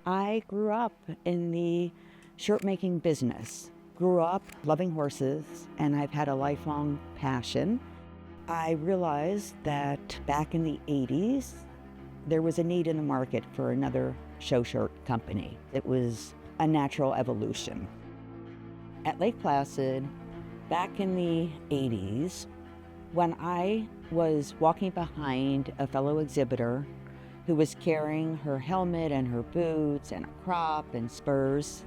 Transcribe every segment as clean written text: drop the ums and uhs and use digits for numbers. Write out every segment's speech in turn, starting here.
I grew up in the shirt making business. Grew up loving horses, and I've had a lifelong passion. I realized that back in the 80s, there was a need in the market for another show shirt company. It was a natural evolution. At Lake Placid, back in the 80s, when I was walking behind a fellow exhibitor who was carrying her helmet and her boots and a crop and spurs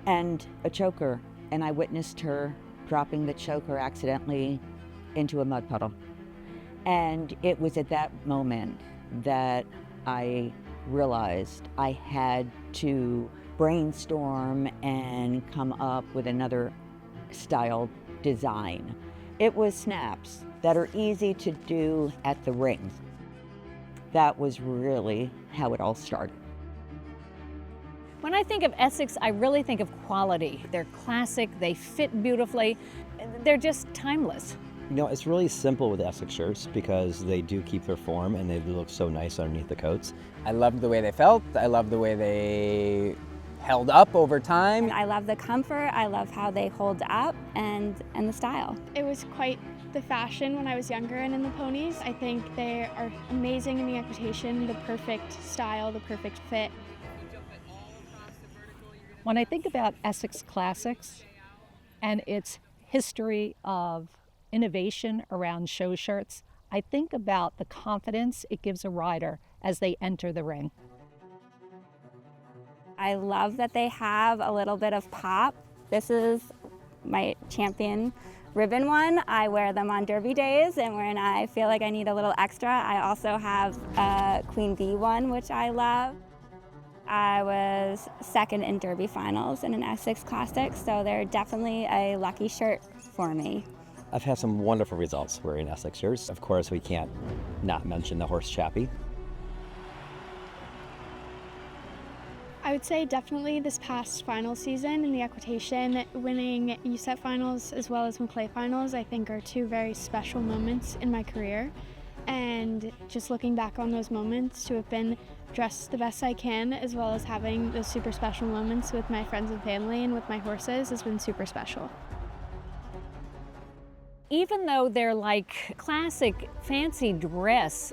and a choker, and I witnessed her dropping the choker accidentally into a mud puddle. And it was at that moment that I realized I had to brainstorm and come up with another style design. It was snaps that are easy to do at the ring. That was really how it all started. When I think of Essex, I really think of quality. They're classic, they fit beautifully, they're just timeless. You know, it's really simple with Essex shirts because they do keep their form and they look so nice underneath the coats. I loved the way they felt. I loved the way they held up over time. I love the comfort. I love how they hold up and the style. It was quite the fashion when I was younger and in the ponies. I think they are amazing in the equitation, the perfect style, the perfect fit. When I think about Essex Classics and its history of innovation around show shirts, I think about the confidence it gives a rider as they enter the ring. I love that they have a little bit of pop. This is my champion ribbon one. I wear them on derby days, and when I feel like I need a little extra, I also have a Queen Bee one, which I love. I was second in derby finals in an Essex Classics, so they're definitely a lucky shirt for me. I've had some wonderful results wearing Essex shirts. Of course, we can't not mention the horse chappie. I would say definitely this past final season in the equitation, winning USET finals as well as McClay finals, I think are two very special moments in my career. And just looking back on those moments, to have been dressed the best I can, as well as having those super special moments with my friends and family and with my horses, has been super special. Even though they're like classic fancy dress,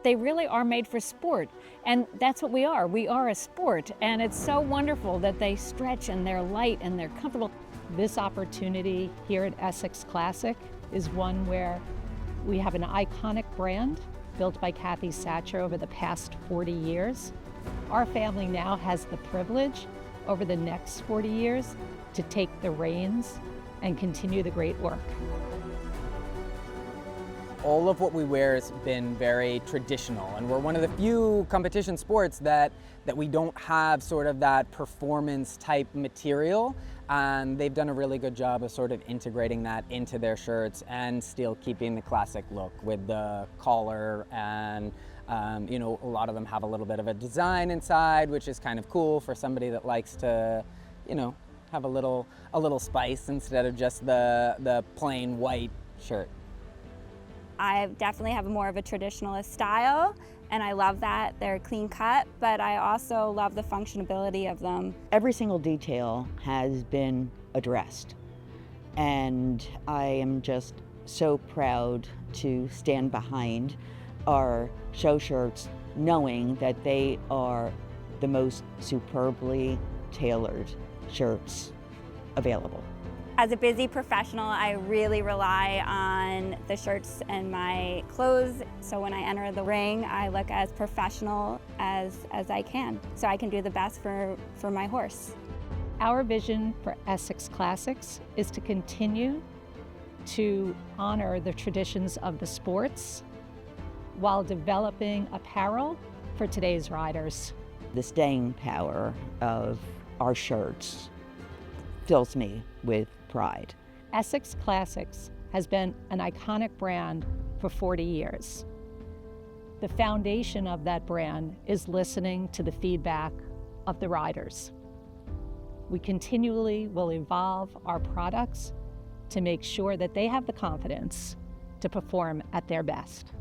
they really are made for sport. And that's what we are. We are a sport. And it's so wonderful that they stretch and they're light and they're comfortable. This opportunity here at Essex Classic is one where we have an iconic brand built by Cathy Sacher over the past 40 years. Our family now has the privilege over the next 40 years to take the reins and continue the great work. All of what we wear has been very traditional, and we're one of the few competition sports that we don't have sort of that performance type material, and they've done a really good job of sort of integrating that into their shirts and still keeping the classic look with the collar, and you know, a lot of them have a little bit of a design inside, which is kind of cool for somebody that likes to, you know, have a little spice instead of just the plain white shirt. I definitely have more of a traditionalist style, and I love that they're clean cut, but I also love the functionality of them. Every single detail has been addressed, and I am just so proud to stand behind our show shirts, knowing that they are the most superbly tailored shirts available. As a busy professional, I really rely on the shirts and my clothes, so when I enter the ring, I look as professional as I can, so I can do the best for my horse. Our vision for Essex Classics is to continue to honor the traditions of the sports while developing apparel for today's riders. The staying power of our shirts fills me with pride. Essex Classics has been an iconic brand for 40 years. The foundation of that brand is listening to the feedback of the riders. We continually will evolve our products to make sure that they have the confidence to perform at their best.